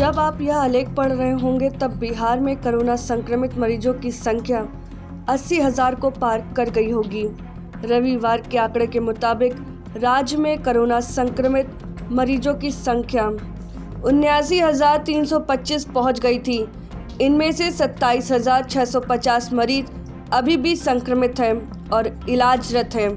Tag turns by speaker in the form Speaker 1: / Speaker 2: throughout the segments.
Speaker 1: जब आप यह आलेख पढ़ रहे होंगे तब बिहार में कोरोना संक्रमित मरीजों की संख्या 80,000 को पार कर गई होगी। रविवार के आंकड़े के मुताबिक राज्य में कोरोना संक्रमित मरीजों की संख्या 79,325 पहुंच गई थी। इनमें से 27,650 मरीज अभी भी संक्रमित हैं और इलाजरत हैं।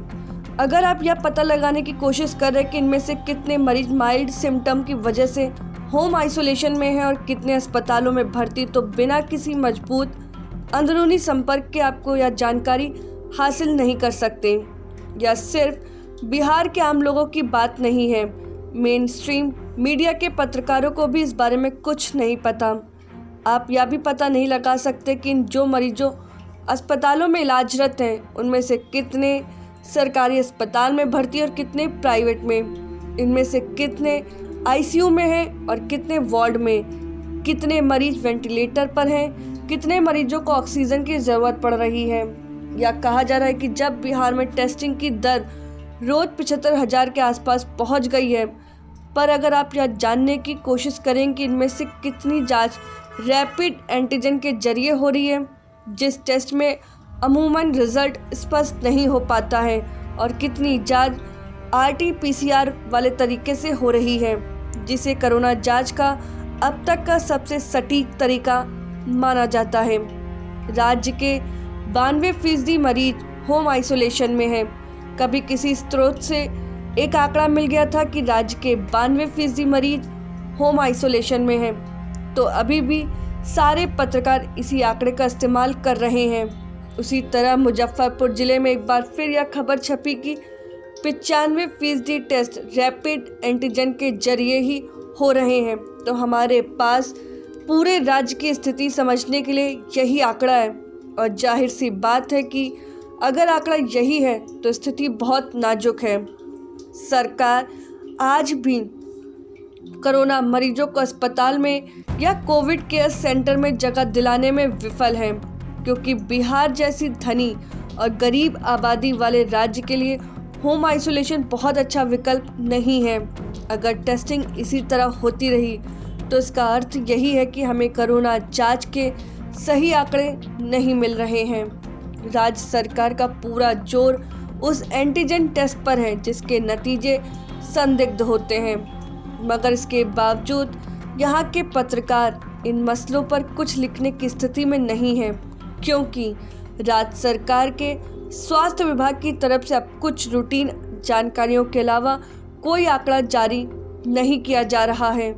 Speaker 1: अगर आप यह पता लगाने की कोशिश कर रहे हैं कि इनमें से कितने मरीज माइल्ड सिम्टम की वजह से होम आइसोलेशन में हैं और कितने अस्पतालों में भर्ती, तो बिना किसी मजबूत अंदरूनी संपर्क के आपको यह जानकारी हासिल नहीं कर सकते। यह सिर्फ बिहार के आम लोगों की बात नहीं है, मेन स्ट्रीम मीडिया के पत्रकारों को भी इस बारे में कुछ नहीं पता। आप यह भी पता नहीं लगा सकते कि जो मरीजों अस्पतालों में इलाजरत हैं उनमें से कितने सरकारी अस्पताल में भर्ती और कितने प्राइवेट में, इनमें से कितने आईसीयू में हैं और कितने वार्ड में, कितने मरीज वेंटिलेटर पर हैं, कितने मरीजों को ऑक्सीजन की ज़रूरत पड़ रही है। या कहा जा रहा है कि जब बिहार में टेस्टिंग की दर रोज़ 75,000 के आसपास पहुंच गई है, पर अगर आप यह जानने की कोशिश करें कि इनमें से कितनी जांच रैपिड एंटीजन के जरिए हो रही है, जिस टेस्ट में अमूमन रिजल्ट स्पष्ट नहीं हो पाता है, और कितनी जांच RT-PCR वाले तरीके से हो रही है, जिसे कोरोना जांच का अब तक का सबसे सटीक तरीका माना जाता है। राज्य के 92% मरीज होम आइसोलेशन में हैं। कभी किसी स्रोत से एक आंकड़ा मिल गया था कि राज्य के 92% मरीज होम आइसोलेशन में हैं, तो अभी भी सारे पत्रकार इसी आंकड़े का इस्तेमाल कर रहे हैं। उसी तरह मुजफ्फरपुर जिले में एक बार फिर यह खबर छपी कि 95% टेस्ट रैपिड एंटीजन के जरिए ही हो रहे हैं। तो हमारे पास पूरे राज्य की स्थिति समझने के लिए यही आंकड़ा है, और जाहिर सी बात है कि अगर आंकड़ा यही है तो स्थिति बहुत नाजुक है। सरकार आज भी कोरोना मरीजों को अस्पताल में या कोविड केयर सेंटर में जगह दिलाने में विफल है, क्योंकि बिहार जैसी धनी और गरीब आबादी वाले राज्य के लिए होम आइसोलेशन बहुत अच्छा विकल्प नहीं है। अगर टेस्टिंग इसी तरह होती रही तो इसका अर्थ यही है कि हमें कोरोना जांच के सही आंकड़े नहीं मिल रहे हैं। राज्य सरकार का पूरा जोर उस एंटीजन टेस्ट पर है जिसके नतीजे संदिग्ध होते हैं, मगर इसके बावजूद यहाँ के पत्रकार इन मसलों पर कुछ लिखने की स्थिति में नहीं है, क्योंकि राज्य सरकार के स्वास्थ्य विभाग की तरफ से अब कुछ रूटीन जानकारियों के अलावा कोई आंकड़ा जारी नहीं किया जा रहा है,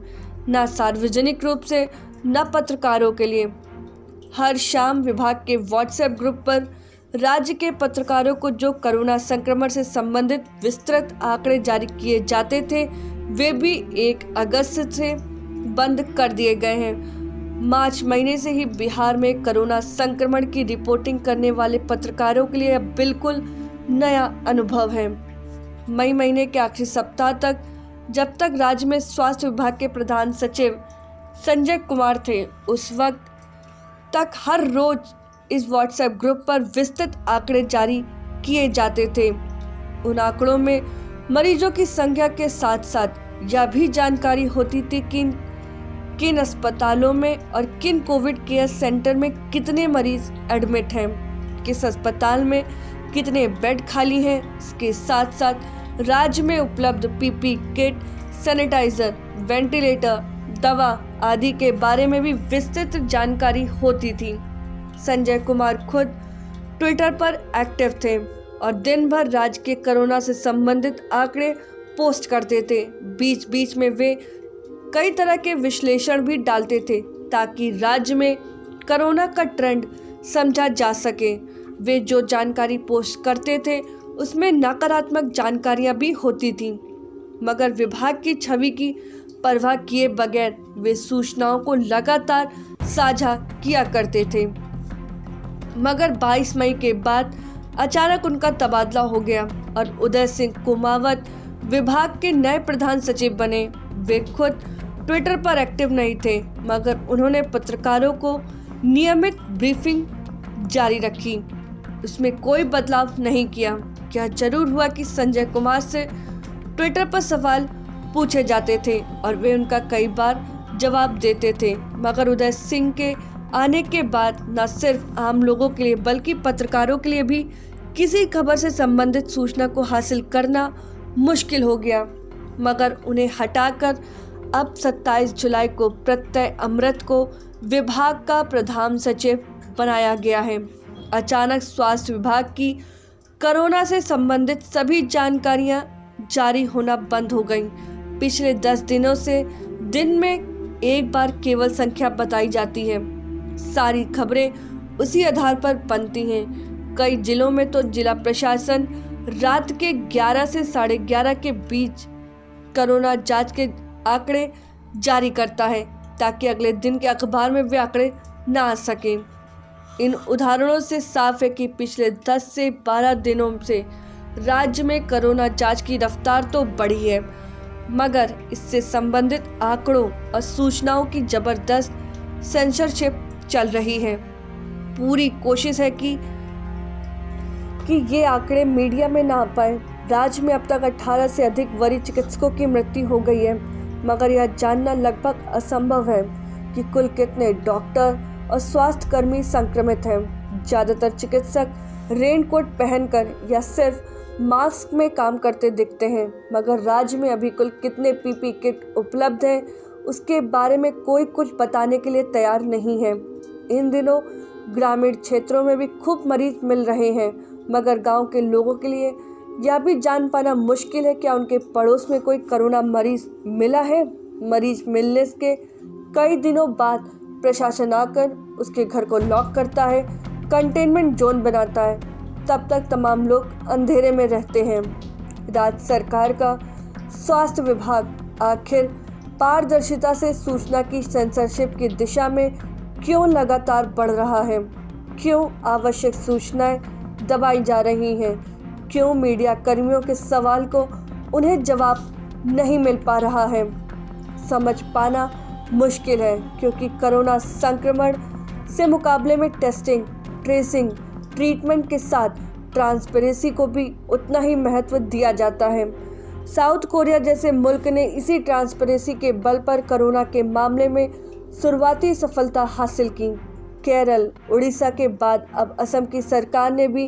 Speaker 1: न सार्वजनिक रूप से न पत्रकारों के लिए। हर शाम विभाग के व्हाट्सएप ग्रुप पर राज्य के पत्रकारों को जो कोरोना संक्रमण से संबंधित विस्तृत आंकड़े जारी किए जाते थे, वे भी 1 अगस्त से बंद कर दिए गए हैं। मार्च महीने से ही बिहार में कोरोना संक्रमण की रिपोर्टिंग करने वाले पत्रकारों के लिए अब बिल्कुल नया अनुभव है। मई महीने के आखिरी सप्ताह तक, जब तक राज्य में स्वास्थ्य विभाग के प्रधान सचिव संजय कुमार थे, उस वक्त तक हर रोज इस व्हाट्सएप ग्रुप पर विस्तृत आंकड़े जारी किए जाते थे। उन आंकड़ों में मरीजों की संख्या के साथ साथ यह भी जानकारी होती थी कि किन अस्पतालों में और किन कोविड केयर सेंटर में कितने मरीज एडमिट हैं, किस अस्पताल में कितने बेड खाली हैं। इसके साथ साथ राज्य में उपलब्ध पीपी किट, सैनिटाइजर, वेंटिलेटर, दवा आदि के बारे में भी विस्तृत जानकारी होती थी। संजय कुमार खुद ट्विटर पर एक्टिव थे और दिन भर राज्य के कोरोना से संबंधित आंकड़े पोस्ट करते थे। बीच बीच में वे कई तरह के विश्लेषण भी डालते थे ताकि राज्य में कोरोना का ट्रेंड समझा जा सके। वे जो जानकारी पोस्ट करते थे उसमें नकारात्मक जानकारियां भी होती थीं, मगर विभाग की छवि की परवाह किए बगैर वे सूचनाओं को लगातार साझा किया करते थे। मगर 22 मई के बाद अचानक उनका तबादला हो गया और उदय सिंह कुमावत विभाग के नए प्रधान सचिव बने। वे खुद ट्विटर पर एक्टिव नहीं थे, मगर उन्होंने पत्रकारों को नियमित ब्रीफिंग जारी रखी, उसमें कोई बदलाव नहीं किया। यह जरूर हुआ कि संजय कुमार से ट्विटर पर सवाल पूछे जाते थे और वे उनका कई बार जवाब देते थे। मगर उदय सिंह के आने के बाद न सिर्फ आम लोगों के लिए बल्कि पत्रकारों के लिए भी किसी खबर से संबंधित सूचना को हासिल करना मुश्किल हो गया। मगर उन्हें हटाकर अब 27 जुलाई को प्रत्यय अमृत को विभाग का प्रधान सचिव बनाया गया है। अचानक स्वास्थ्य विभाग की कोरोना से संबंधित सभी जानकारियां जारी होना बंद हो गईं। पिछले 10 दिनों से दिन में एक बार केवल संख्या बताई जाती है। सारी खबरें उसी आधार पर बनती हैं। कई जिलों में तो जिला प्रशासन रात के 11 से 11:30 के बीच कोरोना जांच के आंकड़े जारी करता है ताकि अगले दिन के अखबार में वे आंकड़े ना आ सकें। इन उदाहरणों से साफ है कि पिछले 10 से 12 दिनों से राज्य में कोरोना जांच की रफ्तार तो बढ़ी है, मगर इससे संबंधित आंकड़ों और सूचनाओं की जबरदस्त सेंसरशिप चल रही है। पूरी कोशिश है कि ये आंकड़े मीडिया में ना आ पाए। राज्य में अब तक 18 से अधिक वरीय चिकित्सकों की मृत्यु हो गई है, मगर यह जानना लगभग असंभव है कि कुल कितने डॉक्टर और स्वास्थ्य कर्मी संक्रमित हैं। ज़्यादातर चिकित्सक रेनकोट पहनकर या सिर्फ मास्क में काम करते दिखते हैं, मगर राज्य में अभी कुल कितने पीपी किट उपलब्ध हैं उसके बारे में कोई कुछ बताने के लिए तैयार नहीं है। इन दिनों ग्रामीण क्षेत्रों में भी खूब मरीज मिल रहे हैं, मगर गांव के लोगों के लिए यह भी जान पाना मुश्किल है क्या उनके पड़ोस में कोई कोरोना मरीज मिला है। मरीज मिलने के कई दिनों बाद प्रशासन आकर उसके घर को लॉक करता है, कंटेनमेंट जोन बनाता है। तब तक तमाम लोग अंधेरे में रहते हैं। राज्य सरकार का स्वास्थ्य विभाग आखिर पारदर्शिता से सूचना की सेंसरशिप की दिशा में क्यों लगातार बढ़ रहा है? क्यों आवश्यक सूचनाएं दबाई जा रही हैं? क्यों मीडिया कर्मियों के सवाल को उन्हें जवाब नहीं मिल पा रहा है? समझ पाना मुश्किल है, क्योंकि कोरोना संक्रमण से मुकाबले में टेस्टिंग, ट्रेसिंग, ट्रीटमेंट के साथ ट्रांसपेरेंसी को भी उतना ही महत्व दिया जाता है। साउथ कोरिया जैसे मुल्क ने इसी ट्रांसपेरेंसी के बल पर कोरोना के मामले में शुरुआती सफलता हासिल की। केरल, उड़ीसा के बाद अब असम की सरकार ने भी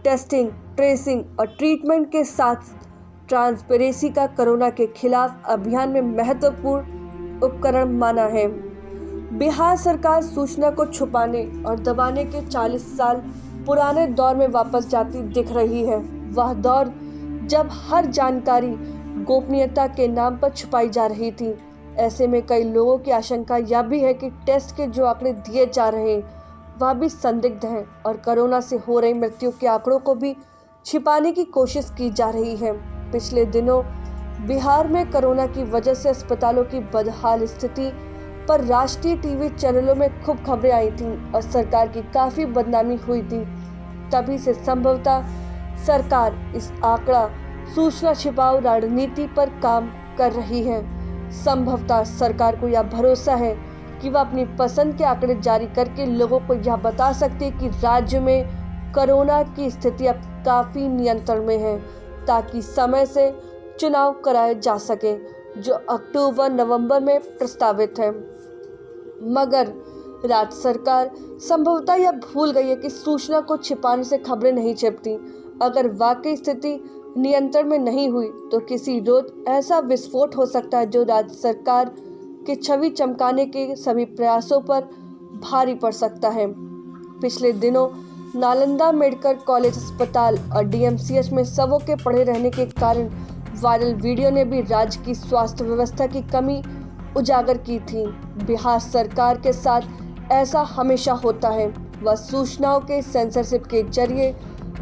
Speaker 1: टेस्टिंग, ट्रेसिंग और ट्रीटमेंट के साथ ट्रांसपेरेंसी का कोरोना के खिलाफ अभियान में महत्वपूर्ण उपकरण माना है। बिहार सरकार सूचना को छुपाने और दबाने के 40 साल पुराने दौर में वापस जाती दिख रही है। वह दौर जब हर जानकारी गोपनीयता के नाम पर छुपाई जा रही थी। ऐसे में कई लोगों की आशंका यह भी है कि टेस्ट के जो आंकड़े दिए जा रहे हैं वह भी संदिग्ध हैं और कोरोना से हो रही मृत्यु के आंकड़ों को भी छिपाने की कोशिश की जा रही है। पिछले दिनों बिहार में कोरोना की वजह से अस्पतालों की बदहाल स्थिति पर राष्ट्रीय टीवी चैनलों में खूब खबरें आई थीं और सरकार की काफ़ी बदनामी हुई थी। तभी से संभवतः सरकार इस आंकड़ा सूचना छिपाओ रणनीति पर काम कर रही है। संभवतः सरकार को यह भरोसा है कि वह अपनी पसंद के आंकड़े जारी करके लोगों को यह बता सकती है कि राज्य में कोरोना की स्थिति अब काफ़ी नियंत्रण में है, ताकि समय से चुनाव कराए जा सके जो अक्टूबर-नवंबर में प्रस्तावित है। मगर राज्य सरकार संभवतः यह भूल गई है कि सूचना को छिपाने से खबरें नहीं छिपती। अगर वाकई स्थिति नियंत्रण में नहीं हुई तो किसी रोज ऐसा विस्फोट हो सकता है जो राज्य सरकार की छवि चमकाने के सभी प्रयासों पर भारी पड़ सकता है। पिछले दिनों नालंदा मेडिकल कॉलेज अस्पताल और डीएमसीएच में शवों के पड़े रहने के कारण वायरल वीडियो ने भी राज्य की स्वास्थ्य व्यवस्था की कमी उजागर की थी। बिहार सरकार के साथ ऐसा हमेशा होता है। वह सूचनाओं के सेंसरशिप के जरिए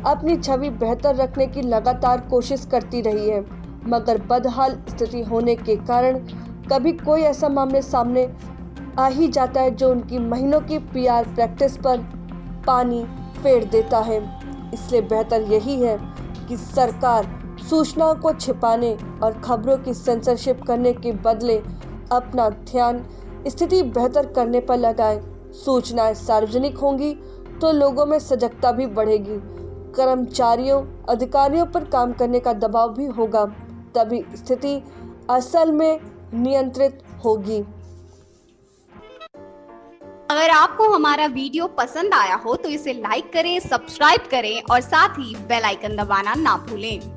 Speaker 1: अपनी छवि बेहतर रखने की लगातार कोशिश करती रही है, मगर बदहाल स्थिति होने के कारण कभी कोई ऐसा मामले सामने आ ही जाता है जो उनकी महीनों की पीआर प्रैक्टिस पर पानी फेर देता है। इसलिए बेहतर यही है कि सरकार सूचनाओं को छिपाने और खबरों की सेंसरशिप करने के बदले अपना ध्यान स्थिति बेहतर करने पर लगाए। सूचनाएं सार्वजनिक होंगी तो लोगों में सजगता भी बढ़ेगी, कर्मचारियों अधिकारियों पर काम करने का दबाव भी होगा, तभी स्थिति असल में नियंत्रित होगी।
Speaker 2: अगर आपको हमारा वीडियो पसंद आया हो तो इसे लाइक करें, सब्सक्राइब करें और साथ ही बेल आइकन दबाना ना भूलें।